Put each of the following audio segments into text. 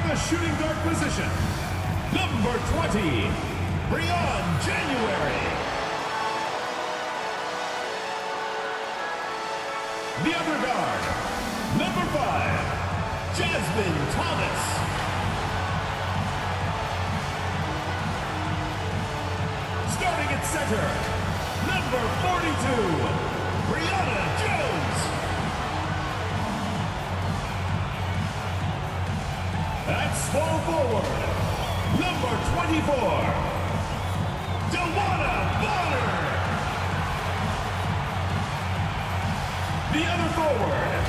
the shooting guard position, number 20, Breon January. The other guard, number 5, Jasmine Thomas. Starting at center, number 42, Brianna Jones. At small forward, number 24, Dewana Bonner. The other forward,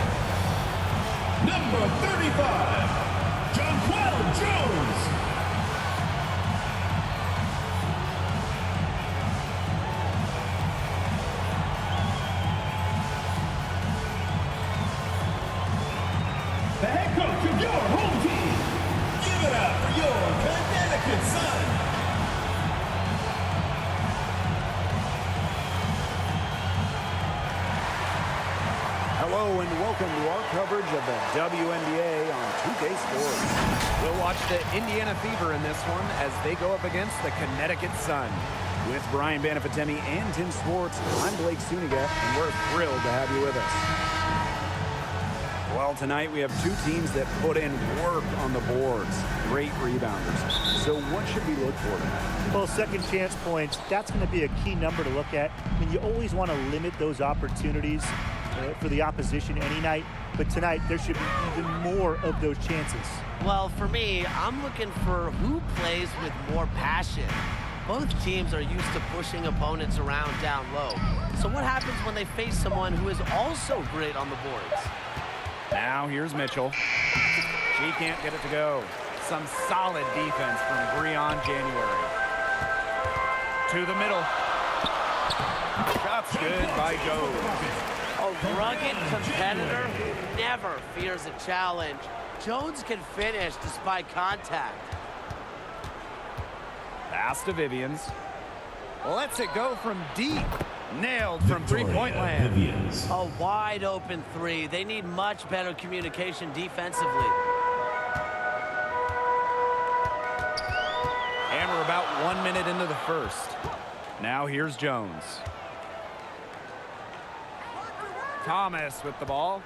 number 35, Jonquel Jones. The head coach of your home team. Give it up for your Connecticut Sun. Hello and welcome to our coverage of the WNBA on 2K Sports. We'll watch the Indiana Fever in this one as they go up against the Connecticut Sun. With Brian Banafitemi and Tim Sports, I'm Blake Suniga, and we're thrilled to have you with us. Well, tonight we have two teams that put in work on the boards. Great rebounders. So what should we look for tonight? Well, second chance points, that's going to be a key number to look at. I mean, you always want to limit those opportunities for the opposition any night. But tonight, there should be even more of those chances. Well, for me, I'm looking for who plays with more passion. Both teams are used to pushing opponents around down low. So what happens when they face someone who is also great on the boards? Now here's Mitchell. She can't get it to go. Some solid defense from Breon January. To the middle. Shot's good by Jones. A rugged competitor who never fears a challenge. Jones can finish despite contact. Pass to Vivians. Lets it go from deep. Nailed from three-point land. Vivians. A wide open three. They need much better communication defensively. And we're about 1 minute into the first. Now here's Jones. Thomas with the ball.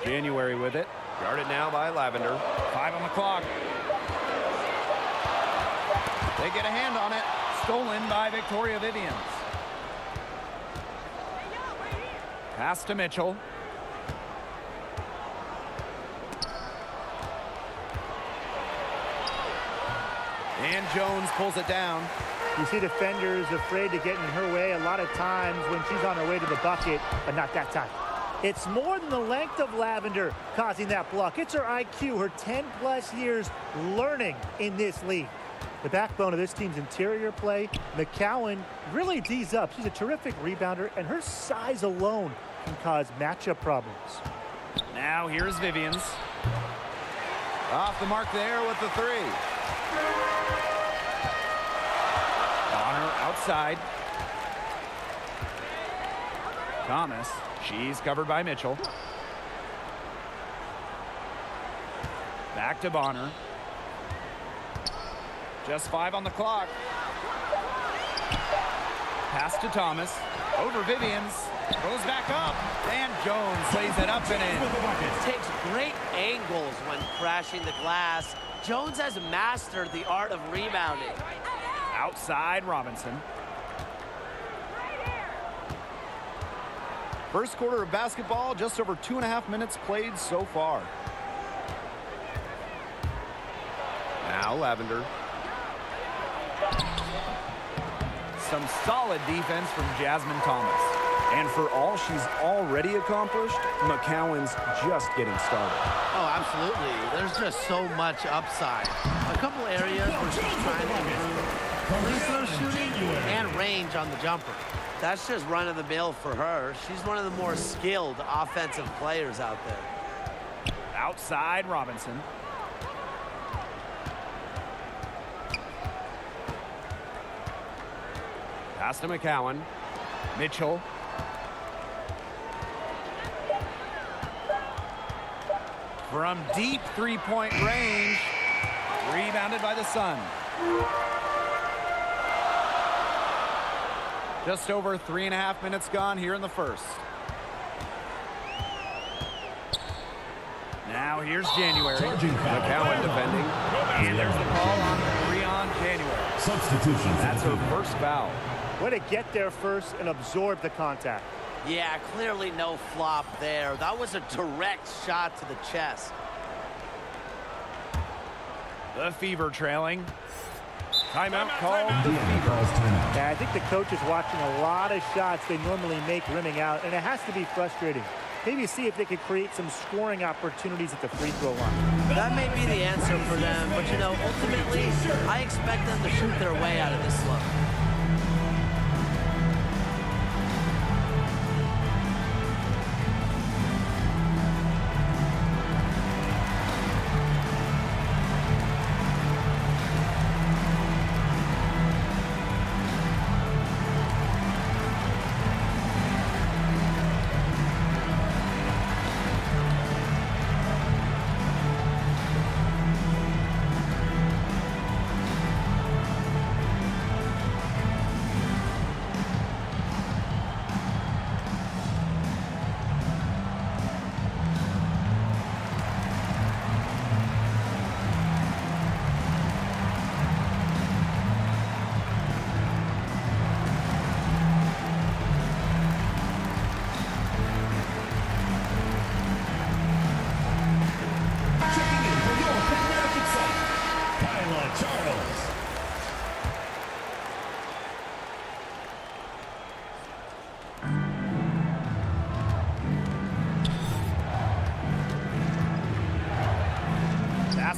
January with it. Guarded now by Lavender. 5 on the clock. They get a hand on it. Stolen by Victoria Vivians. Pass to Mitchell. And Jones pulls it down. You see defenders afraid to get in her way a lot of times when she's on her way to the bucket, but not that time. It's more than the length of Lavender causing that block. It's her IQ, her 10-plus years learning in this league. The backbone of this team's interior play, McCowan really D's up. She's a terrific rebounder, and her size alone can cause matchup problems. Now here's Vivians. Off the mark there with the three. Bonner outside. Thomas. She's covered by Mitchell. Back to Bonner. Just 5 on the clock. Pass to Thomas. Over Vivians. Goes back up. And Jones lays it up and in. Takes great angles when crashing the glass. Jones has mastered the art of rebounding. Outside Robinson. First quarter of basketball, just over 2.5 minutes played so far. Now Lavender. Some solid defense from Jasmine Thomas. And for all she's already accomplished, McCowan's just getting started. Oh, absolutely. There's just so much upside. A couple areas where she's trying to improve free throw shooting and range on the jumper. That's just run-of-the-mill for her. She's one of the more skilled offensive players out there. Outside Robinson. Pass to McCowan. From deep three-point range. Rebounded by the Sun. Just over 3.5 minutes gone here in the first. Now here's January. McCowan defending. And there's the call on Breon January. Substitution. That's her first foul. Way to get there first and absorb the contact. Yeah, clearly no flop there. That was a direct shot to the chest. The Fever trailing. Timeout called. The Fever. Yeah, I think the coach is watching a lot of shots they normally make rimming out, and it has to be frustrating. Maybe see if they could create some scoring opportunities at the free throw line. That may be the answer for them, but you know, ultimately, I expect them to shoot their way out of this slump.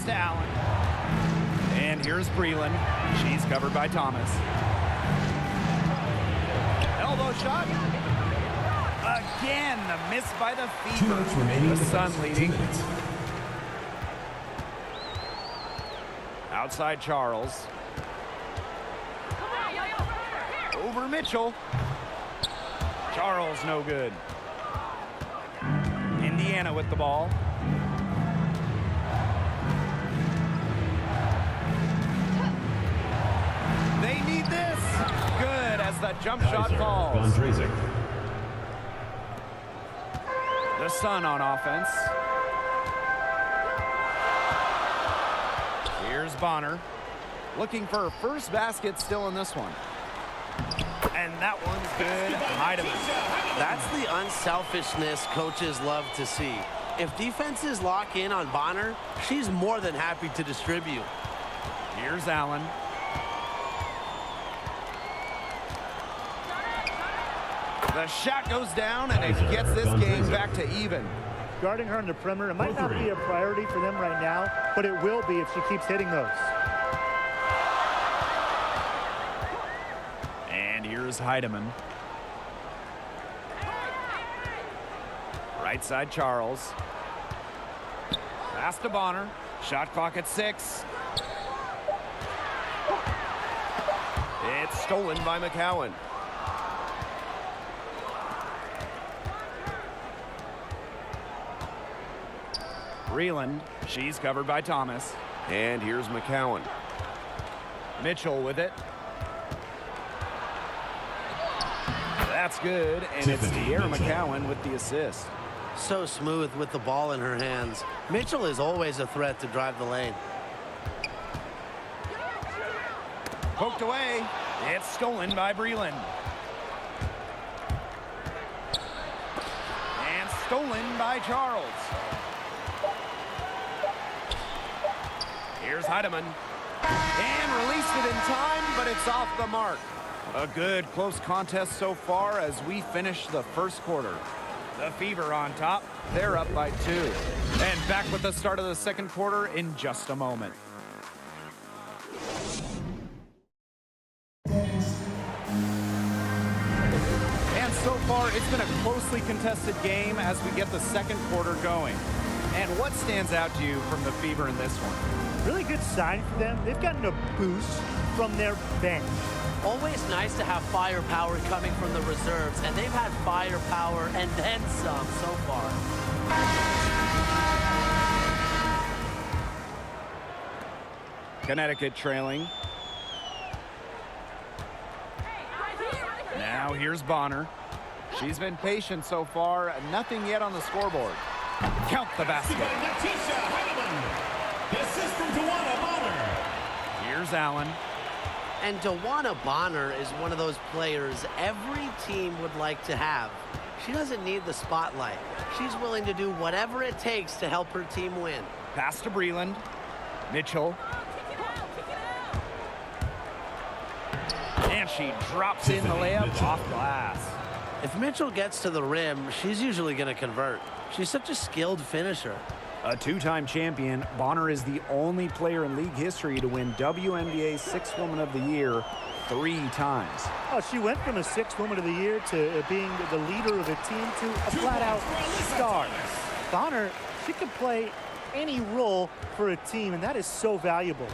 To Allen. And here's Breland. She's covered by Thomas. Elbow shot. Again, the miss by the Fever. The Sun leading. Outside Charles. Over Mitchell. Charles no good. Indiana with the ball. They need this. Good as that jump shot falls. The Sun on offense. Here's Bonner. Looking for her first basket still in this one. And that one's good. Heidemann. That's the unselfishness coaches love to see. If defenses lock in on Bonner, she's more than happy to distribute. Here's Allen. The shot goes down, and it gets this game back to even. Guarding her on the perimeter, it might not be a priority for them right now, but it will be if she keeps hitting those. And here's Heidemann. Right side Charles. Pass to Bonner. Shot clock at 6. It's stolen by McCowan. Breland. She's covered by Thomas. And here's McCowan. Mitchell with it. That's good, and it's Tierra McCowan with the assist. So smooth with the ball in her hands. Mitchell is always a threat to drive the lane. Poked away. It's stolen by Breland. And stolen by Charles. Here's Heidemann. And released it in time, but it's off the mark. A good close contest so far as we finish the first quarter. The Fever on top. They're up by 2. And back with the start of the second quarter in just a moment. And so far, it's been a closely contested game as we get the second quarter going. And what stands out to you from the Fever in this one? Really good sign for them. They've gotten a boost from their bench. Always nice to have firepower coming from the reserves, and they've had firepower and then some so far. Connecticut trailing. Now here's Bonner. She's been patient so far. Nothing yet on the scoreboard. Count the basket. Natisha Heineman. The assist from Tawana Bonner. Here's Allen. And Tawana Bonner is one of those players every team would like to have. She doesn't need the spotlight. She's willing to do whatever it takes to help her team win. Pass to Breland. Mitchell. And she drops in the layup off glass. If Mitchell gets to the rim, she's usually going to convert. She's such a skilled finisher. A two-time champion, Bonner is the only player in league history to win WNBA Sixth Woman of the Year 3 times. Oh, she went from a Sixth Woman of the Year to being the leader of a team to a flat-out star. Bonner, she can play any role for a team, and that is so valuable.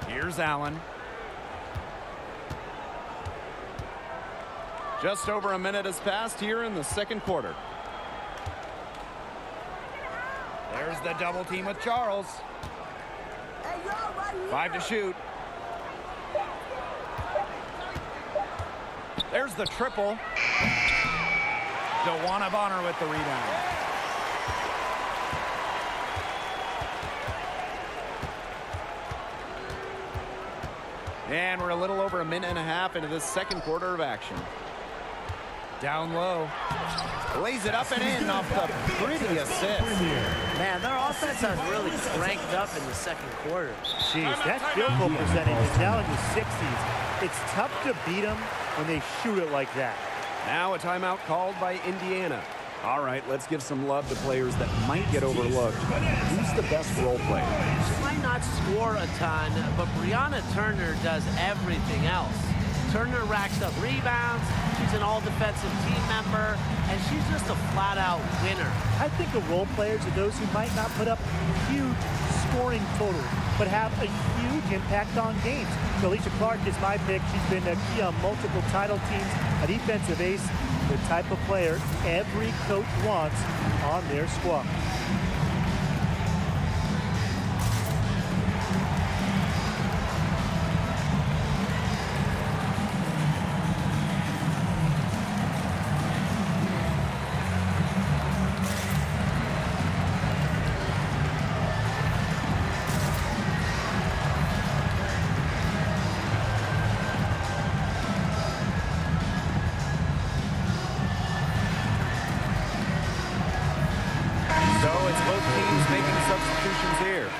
Here's Allen. Just over a minute has passed here in the second quarter. There's the double team with Charles. 5 to shoot. There's the triple. Tawana Bonner with the rebound. And we're a little over a minute and a half into this second quarter of action. Down low. Lays it up and in off the pretty assist. Man, their offense has really cranked up in the second quarter. Jeez, that field goal percentage is now in the 60s. It's tough to beat them when they shoot it like that. Now a timeout called by Indiana. All right, let's give some love to players that might get overlooked. Who's the best role player? She might not score a ton, but Brianna Turner does everything else. Turner racks up rebounds, she's an all-defensive team member, and she's just a flat-out winner. I think of role players are those who might not put up huge scoring totals, but have a huge impact on games. So Alicia Clark is my pick. She's been a key on multiple title teams, a defensive ace, the type of player every coach wants on their squad. So it's both teams making substitutions here.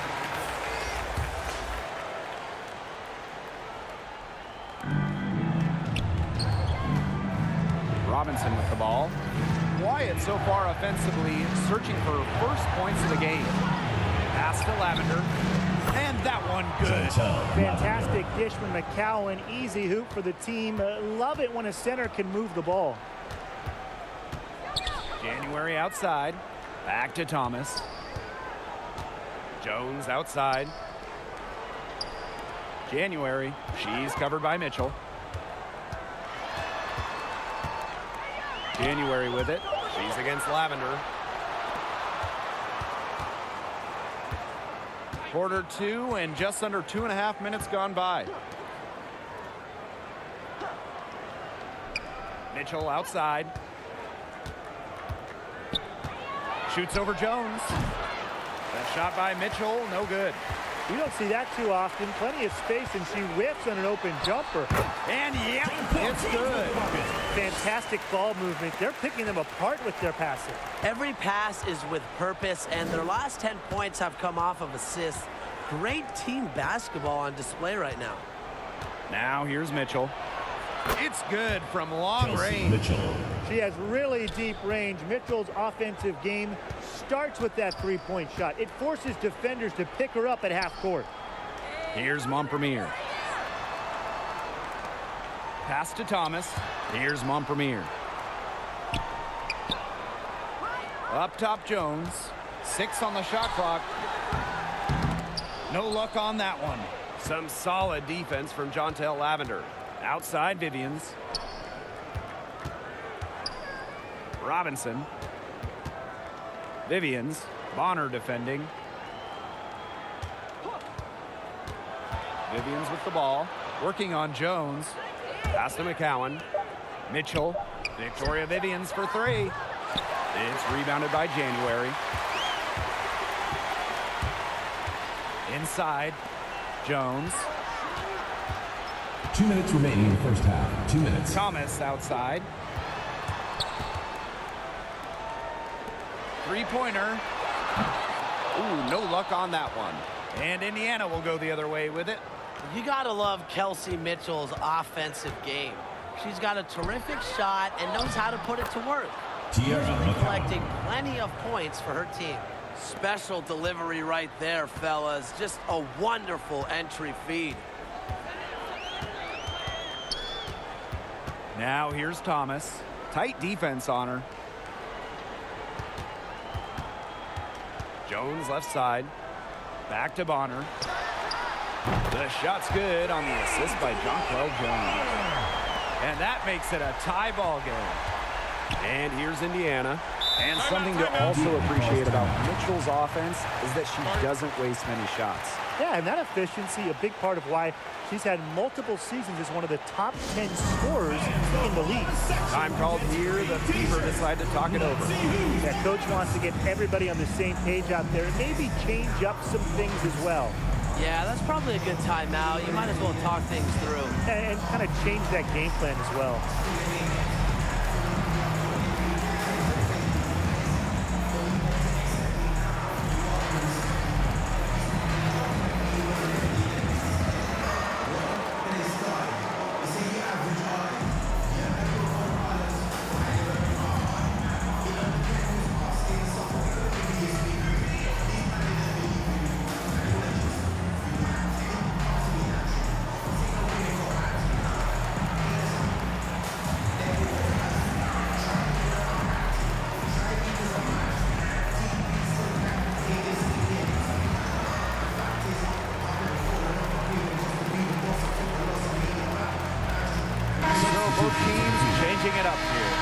Robinson with the ball. Wyatt so far offensively searching for first points of the game. Pass to Lavender. And that one good. Fantastic dish from McCowan. Easy hoop for the team. Love it when a center can move the ball. January outside. Back to Thomas. Jones outside. January. She's covered by Mitchell. January with it. She's against Lavender. Quarter 2 and just under 2.5 minutes gone by. Mitchell outside. Shoots over Jones. That shot by Mitchell, no good. You don't see that too often. Plenty of space, and she whiffs on an open jumper. And yep, it's good. Fantastic ball movement. They're picking them apart with their passing. Every pass is with purpose, and their last 10 points have come off of assists. Great team basketball on display right now. Now here's Mitchell. It's good from long range. She has really deep range. Mitchell's offensive game starts with that three-point shot. It forces defenders to pick her up at half court. Here's Montpremier. Pass to Thomas. Here's Montpremier. Up top Jones. 6 on the shot clock. No luck on that one. Some solid defense from Jontel Lavender. Outside Vivians. Robinson. Vivians. Bonner defending. Vivians with the ball. Working on Jones. Pass to McCowan. Mitchell. Victoria Vivians for three. It's rebounded by January. Inside. Jones. 2 minutes remaining in the first half. 2 minutes. Thomas outside. Three-pointer. Ooh, no luck on that one. And Indiana will go the other way with it. You gotta love Kelsey Mitchell's offensive game. She's got a terrific shot and knows how to put it to work. Usually collecting plenty of points for her team. Special delivery right there, fellas. Just a wonderful entry feed. Now here's Thomas. Tight defense on her. Jones left side. Back to Bonner. The shot's good on the assist by Jonquel Jones. And that makes it a tie ball game. And here's Indiana. And something to also appreciate about Mitchell's offense is that she doesn't waste many shots. Yeah, and that efficiency, a big part of why she's had multiple seasons as one of the top 10 scorers in the league. Time called here. The Fever decide to talk it over. Yeah, coach wants to get everybody on the same page out there and maybe change up some things as well. Yeah, that's probably a good timeout. You might as well talk things through. And kind of change that game plan as well. Both teams changing it up here.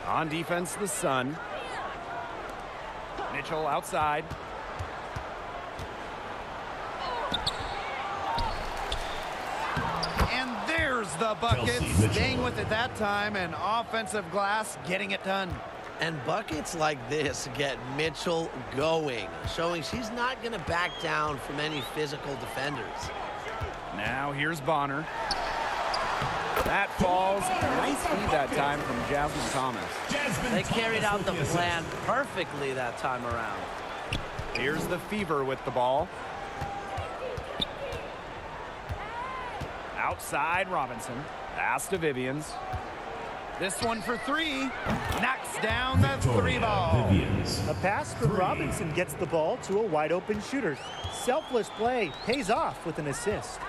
On defense, the Sun. Mitchell outside. And there's the bucket. Staying with it that time, and offensive glass getting it done. And buckets like this get Mitchell going, showing she's not going to back down from any physical defenders. Now here's Bonner. That falls. Nice feed that time from Jasmine Thomas. They carried out the plan perfectly that time around. Here's the Fever with the ball. Outside Robinson. Pass to Vivians. This one for three. Knocks down the three ball. A pass from Robinson gets the ball to a wide open shooter. Selfless play pays off with an assist.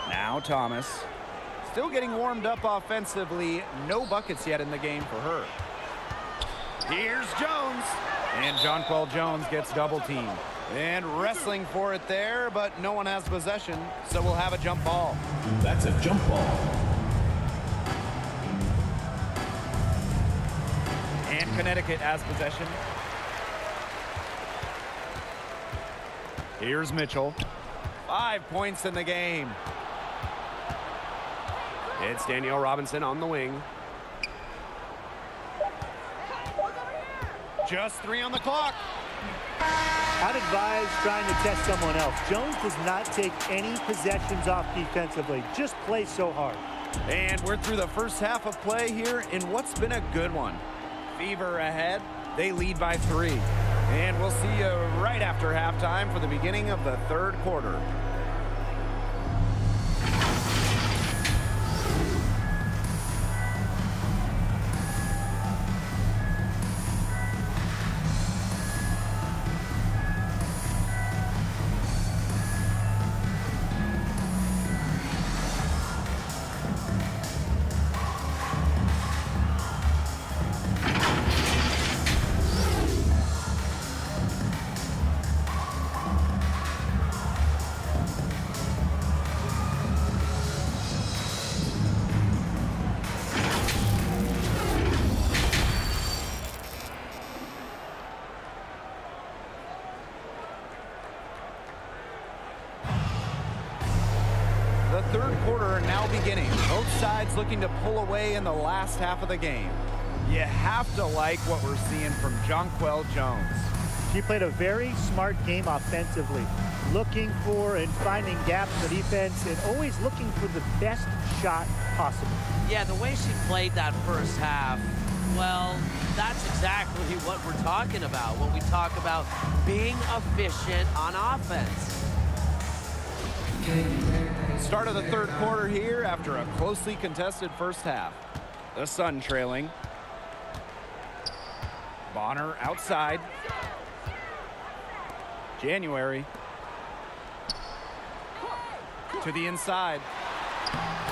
Now Thomas. Still getting warmed up offensively. No buckets yet in the game for her. Here's Jones. And Jonquel Jones gets double teamed. And wrestling for it there, but no one has possession, so we'll have a jump ball. That's a jump ball. And Connecticut has possession. Here's Mitchell. 5 points in the game. It's Danielle Robinson on the wing. Just 3 on the clock. I'd advise trying to test someone else. Jones does not take any possessions off defensively. Just play so hard. And we're through the first half of play here in what's been a good one. Fever ahead. They lead by 3. And we'll see you right after halftime for the beginning of the third quarter. The third quarter now beginning. Both sides looking to pull away in the last half of the game. You have to like what we're seeing from Jonquel Jones. She played a very smart game offensively, looking for and finding gaps in the defense and always looking for the best shot possible. Yeah, the way she played that first half, well, that's exactly what we're talking about when we talk about being efficient on offense. Start of the third quarter here after a closely contested first half. The Sun trailing. Bonner outside. January. To the inside.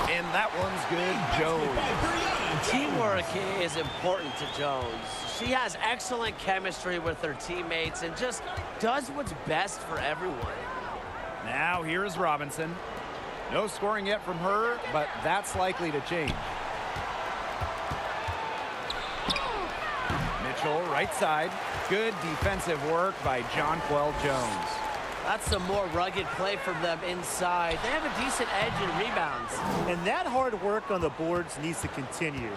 And that one's good. Jones. Teamwork is important to Jones. She has excellent chemistry with her teammates and just does what's best for everyone. Now here's Robinson. No scoring yet from her, but that's likely to change. Mitchell, right side. Good defensive work by Jonquel Jones. That's some more rugged play from them inside. They have a decent edge in rebounds. And that hard work on the boards needs to continue.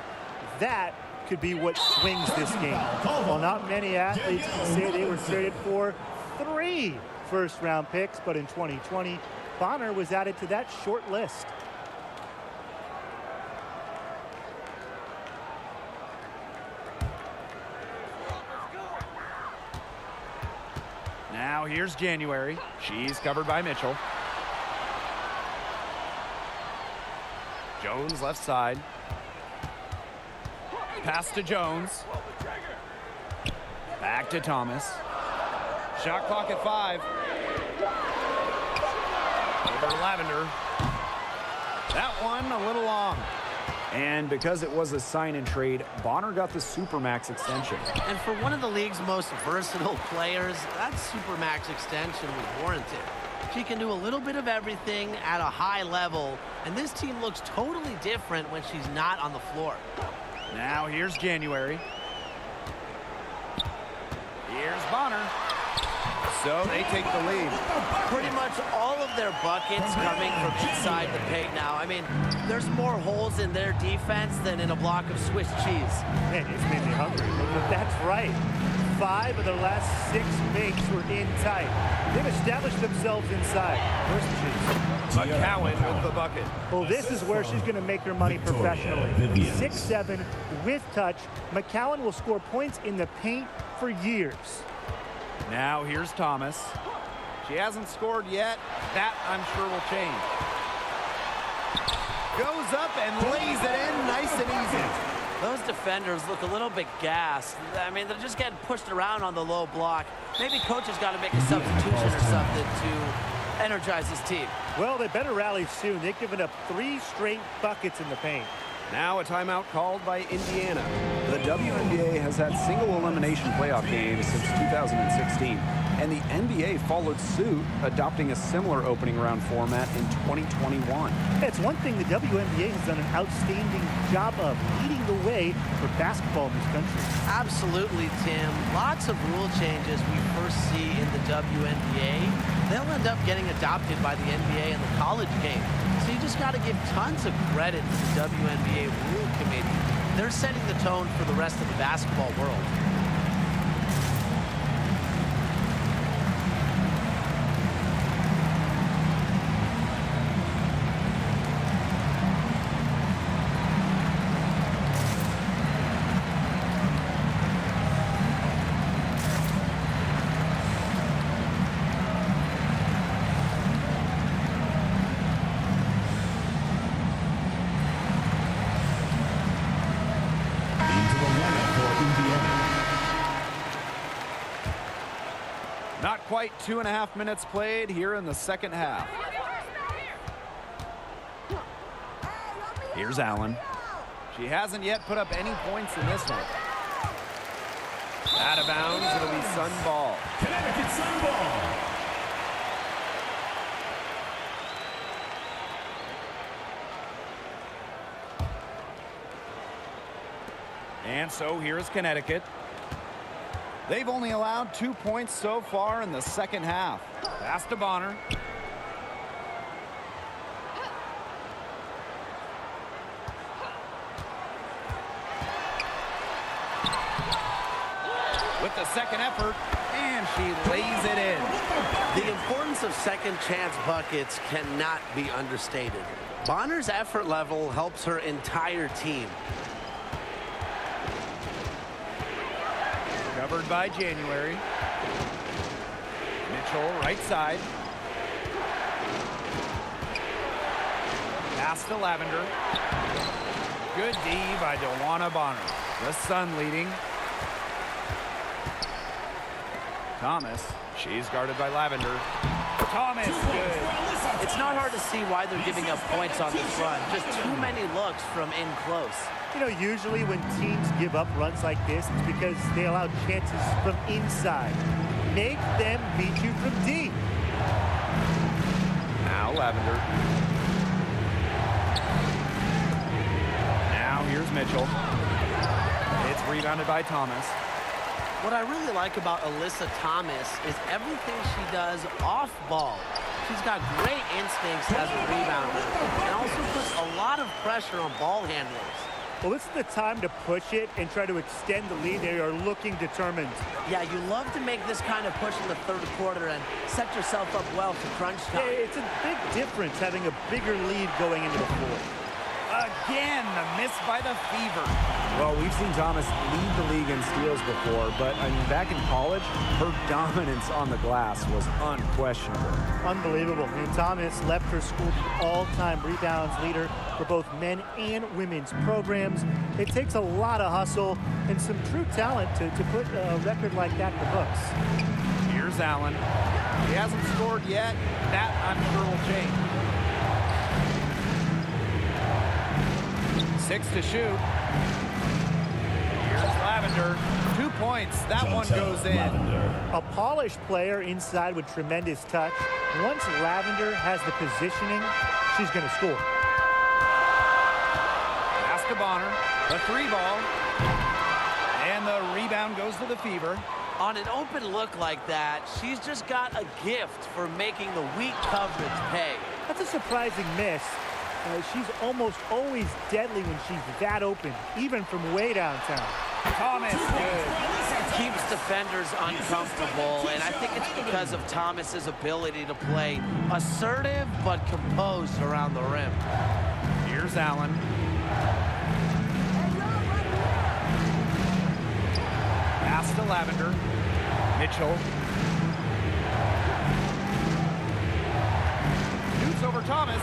That could be what swings this game. Well, not many athletes can say they were traded for 3 first-round picks, but in 2020, Bonner was added to that short list. Now here's January. She's covered by Mitchell. Jones left side. Pass to Jones. Back to Thomas. Shot clock at 5. Over Lavender. That one a little long. And because it was a sign and trade, Bonner got the Supermax extension. And for one of the league's most versatile players, that Supermax extension was warranted. She can do a little bit of everything at a high level, and this team looks totally different when she's not on the floor. Now here's January. Here's Bonner. So they take the lead. Pretty much all of their buckets coming from inside the paint now. I mean, there's more holes in their defense than in a block of Swiss cheese. Man, it's made me hungry. But that's right. 5 of their last 6 makes were in tight. They've established themselves inside. Where's the cheese? McCowan with the bucket. Well, this is where she's going to make her money professionally. 6'7", with touch. McCowan will score points in the paint for years. Now here's Thomas. She hasn't scored yet. That, I'm sure, will change. Goes up and lays it in nice and easy. Those defenders look a little bit gassed. I mean, they're just getting pushed around on the low block. Maybe coach has got to make a substitution or something to energize his team. Well, they better rally soon. They've given up 3 straight buckets in the paint. Now a timeout called by Indiana. The WNBA has had single elimination playoff games since 2016, and the NBA followed suit, adopting a similar opening round format in 2021. It's one thing the WNBA has done an outstanding job of, leading the way for basketball in this country. Absolutely, Tim. Lots of rule changes we first see in the WNBA. They'll end up getting adopted by the NBA and the college game. So you just got to give tons of credit to the WNBA Rule Committee. They're setting the tone for the rest of the basketball world. Not quite 2.5 minutes played here in the second half. Here's Allen. She hasn't yet put up any points in this one. Out of bounds, it'll be Sun ball. Connecticut Sun ball. And so here's Connecticut. They've only allowed 2 points so far in the second half. Pass to Bonner. a second effort, and she lays it in. The importance of second chance buckets cannot be understated. Bonner's effort level helps her entire team. Covered by January. Mitchell, right side. Pass to Lavender. Good D by DeWanna Bonner. The Sun leading. Thomas. She's guarded by Lavender. Thomas, good. It's not hard to see why they're giving up points on this run. Just too many looks from in close. You know, usually when teams give up runs like this, it's because they allow chances from inside. Make them beat you from deep. Now Lavender. Now here's Mitchell. It's rebounded by Thomas. What I really like about Alyssa Thomas is everything she does off ball. She's got great instincts as a rebounder and also puts a lot of pressure on ball handlers. Well, this is the time to push it and try to extend the lead. They are looking determined. Yeah, you love to make this kind of push in the third quarter and set yourself up well for crunch time. It's a big difference having a bigger lead going into the fourth. Again, the miss by the Fever. Well, we've seen Thomas lead the league in steals before, but I mean, back in college, her dominance on the glass was unquestionable. Unbelievable. And Thomas left her school the all-time rebounds leader for both men and women's programs. It takes a lot of hustle and some true talent to put a record like that in the books. Here's Allen. He hasn't scored yet. That, I'm sure, will change. 6 to shoot. Here's Lavender. 2 points. That one goes in. A polished player inside with tremendous touch. Once Lavender has the positioning, she's going to score. Pass to Bonner. The 3-ball. And the rebound goes to the Fever. On an open look like that, she's just got a gift for making the weak coverage pay. That's a surprising miss. She's almost always deadly when she's that open, even from way downtown. Thomas, good. Keeps defenders uncomfortable, and I think it's because of Thomas's ability to play assertive but composed around the rim. Here's Allen. Pass to Lavender. Mitchell. Shoots over Thomas.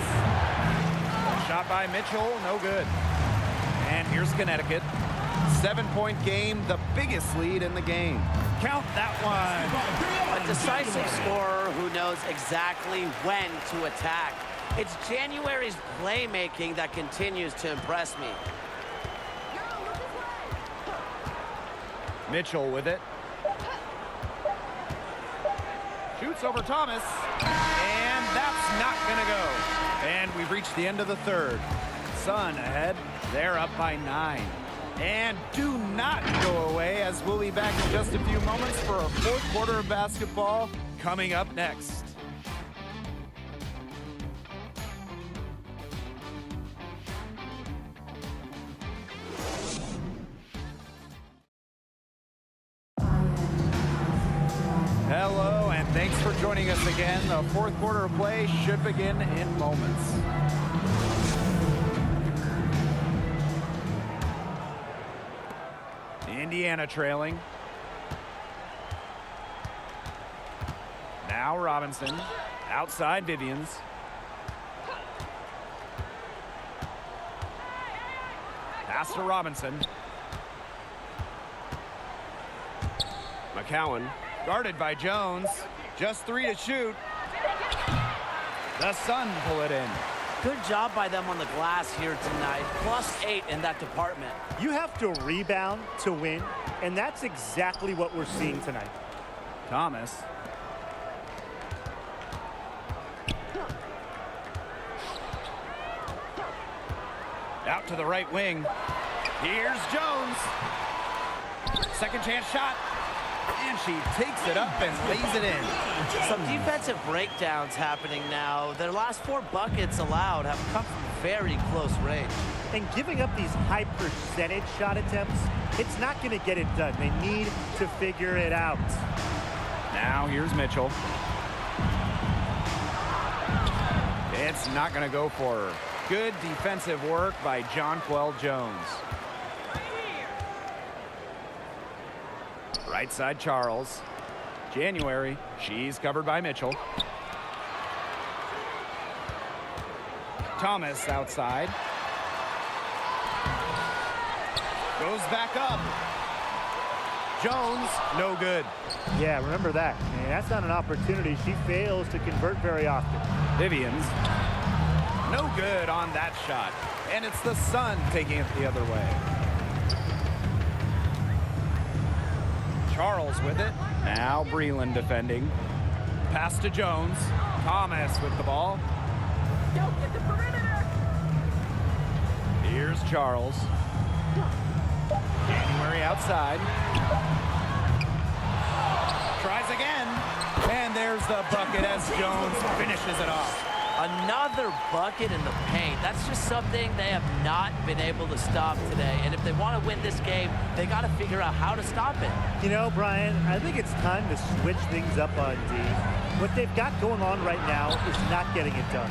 Shot by Mitchell, no good. And here's Connecticut. 7-point game, the biggest lead in the game. Count that one. A decisive scorer who knows exactly when to attack. It's January's playmaking that continues to impress me. Mitchell with it. Shoots over Thomas. And that's not going to go. And we've reached the end of the third. Sun ahead. They're up by 9. And do not go away, as we'll be back in just a few moments for our fourth quarter of basketball coming up next. Hello, and thanks for joining us again. The fourth quarter of play should begin in moments. Indiana trailing. Now Robinson. Outside Vivians. Pass to Robinson. McCowan. Guarded by Jones. Just 3 to shoot. The Sun pull it in. Good job by them on the glass here tonight. +8 in that department. You have to rebound to win, and that's exactly what we're seeing tonight. Thomas. Out to the right wing. Here's Jones. Second chance shot. And she takes it up and lays it in. Some defensive breakdowns happening now. Their last 4 buckets allowed have come from very close range. And giving up these high percentage shot attempts, it's not going to get it done. They need to figure it out. Now here's Mitchell. It's not going to go for her. Good defensive work by Jonquel Jones. Right side Charles. January. She's covered by Mitchell. Thomas outside. Goes back up. Jones, no good. Yeah, remember that. And that's not an opportunity she fails to convert very often. Vivians, no good on that shot. And it's the Sun taking it the other way. Charles with it. Now Breland defending. Pass to Jones. Thomas with the ball. Here's Charles. January outside. Tries again. And there's the bucket as Jones finishes it off. Another bucket in the paint. That's just something they have not been able to stop today. And if they want to win this game, they got to figure out how to stop it. You know, Brian, I think it's time to switch things up on D. What they've got going on right now is not getting it done.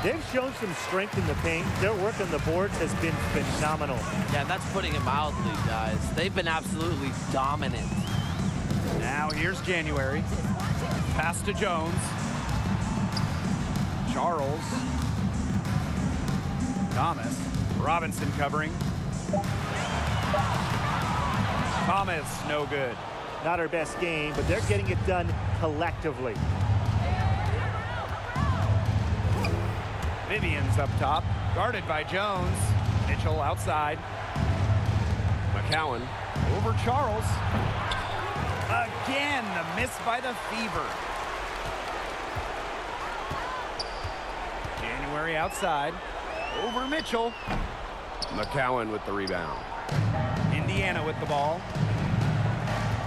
They've shown some strength in the paint. Their work on the boards has been phenomenal. Yeah, that's putting it mildly, guys. They've been absolutely dominant. Now here's January. Pass to Jones. Charles. Thomas. Robinson covering. Thomas, no good. Not her best game, but they're getting it done collectively. Vivian's up top. Guarded by Jones. Mitchell outside. McCowan over Charles. Again, the miss by the Fever. January outside. Over Mitchell. McCowan with the rebound. Indiana with the ball.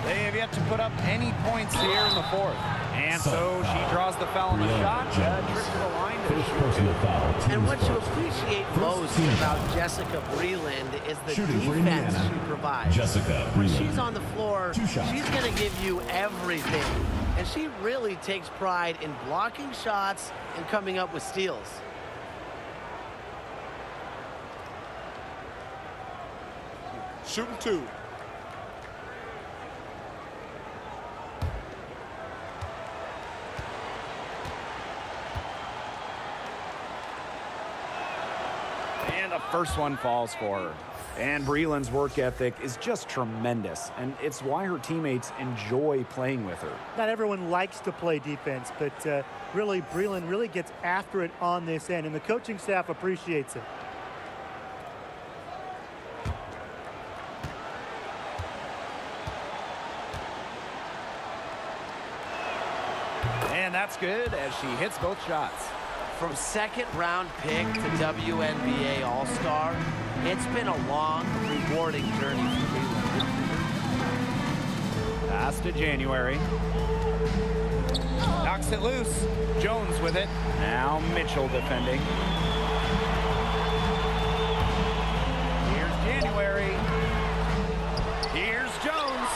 They have yet to put up any points here in the fourth. And so she draws the foul on the shot. Trip to the line to First personal foul. Team And what you responsible. appreciate First most team about foul. Jessica Breland is the Shooting for defense Indiana. she provides. Jessica When Breland. she's on the floor, 2 shots. she's going to give you everything. And she really takes pride in blocking shots and coming up with steals. Shooting 2. And the first one falls for her. And Breland's work ethic is just tremendous, and it's why her teammates enjoy playing with her. Not everyone likes to play defense, but really, Breland really gets after it on this end, and the coaching staff appreciates it. And that's good as she hits both shots. From second-round pick to WNBA All-Star, it's been a long, rewarding journey for Breland. Pass to January. Knocks it loose. Jones with it. Now Mitchell defending. Here's January. Here's Jones.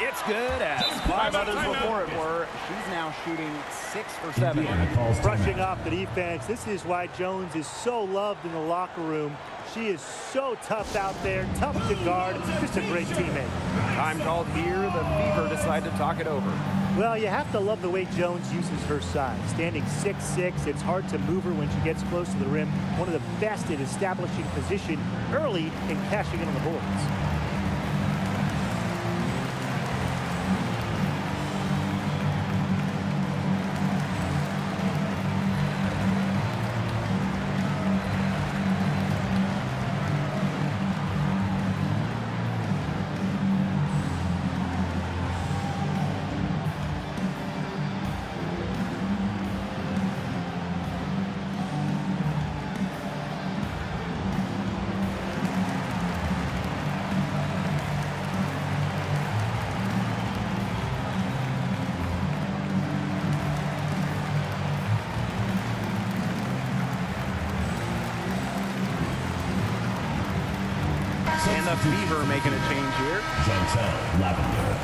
It's good as 5 others before it were. She's now shooting 6 for 7. Indiana calls Brushing timeout. off the defense. This is why Jones is so loved in the locker room. She is so tough out there, tough to guard, just a great teammate. Time called here. The Fever decide to talk it over. Well, you have to love the way Jones uses her size. Standing 6'6", it's hard to move her when she gets close to the rim. One of the best at establishing position early and cashing in on the boards. And the Fever making a change here. Chantel Lavender.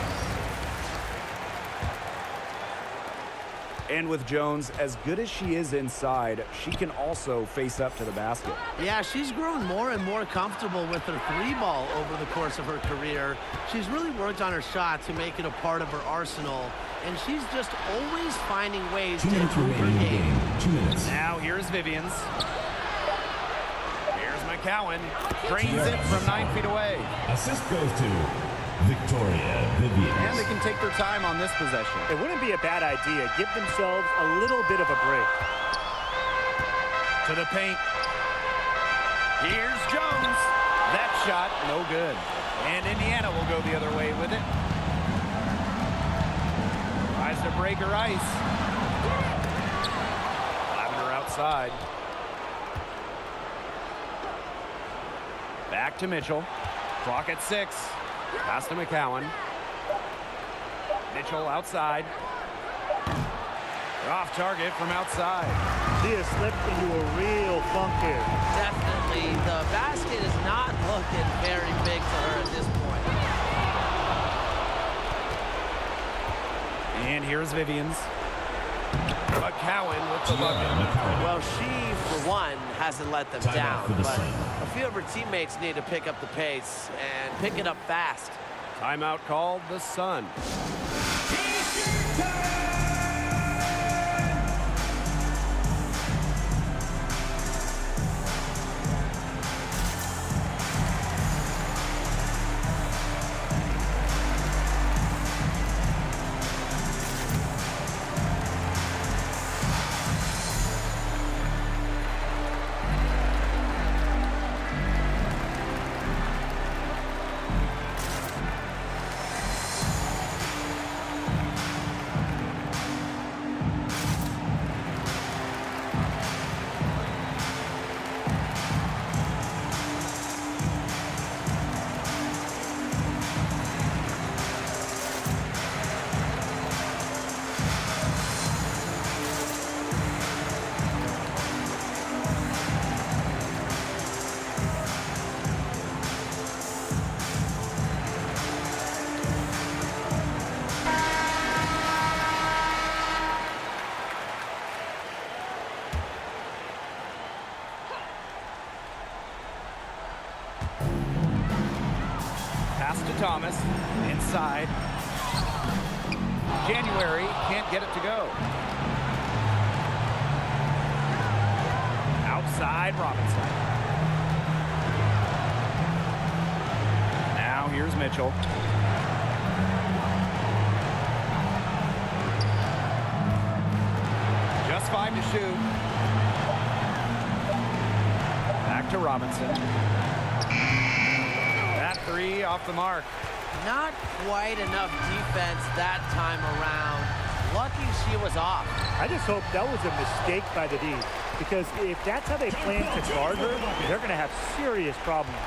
And with Jones, as good as she is inside, she can also face up to the basket. Yeah, she's grown more and more comfortable with her three ball over the course of her career. She's really worked on her shot to make it a part of her arsenal, and she's just always finding ways 2 to minutes improve her remaining in the game. game. 2 minutes. Now here's Vivians. Here's McCowan. Drains it from 9 feet away. Assist goes to Victoria Vivians. And they can take their time on this possession. It wouldn't be a bad idea. Give themselves a little bit of a break. To the paint. Here's Jones. That shot, no good. And Indiana will go the other way with it. Tries to break her ice. Lavender outside. Back to Mitchell. Clock at 6. Pass to McCowan. Mitchell outside. They're off target from outside. She has slipped into a real funk here. Definitely, the basket is not looking very big to her at this point. And here's Vivians. McCowan with the bucket. Well, she, for one, hasn't let them Timeout down, for the but Sun. a few of her teammates need to pick up the pace and pick it up fast. Timeout called the Sun. Pass to Thomas. Inside. January can't get it to go. Outside Robinson. Now here's Mitchell. Just 5 to shoot. Back to Robinson. That 3 off the mark. Not quite enough defense that time around. Lucky she was off. I just hope that was a mistake by the D, because if that's how they plan to guard her, they're going to have serious problems.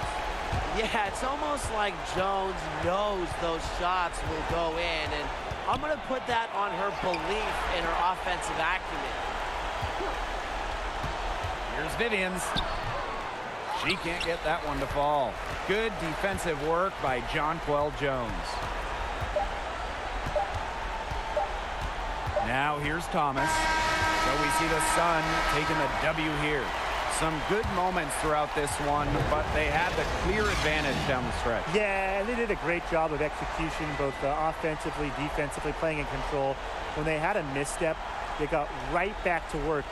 Yeah, it's almost like Jones knows those shots will go in, and I'm going to put that on her belief in her offensive acumen. Here's Vivians. She can't get that one to fall. Good defensive work by Jonquel Jones. Now here's Thomas. So we see the Sun taking the W here. Some good moments throughout this one, but they had the clear advantage down the stretch. Yeah, they did a great job of execution, both offensively, defensively, playing in control. When they had a misstep, they got right back to work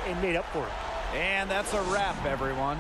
and made up for it. And that's a wrap, everyone.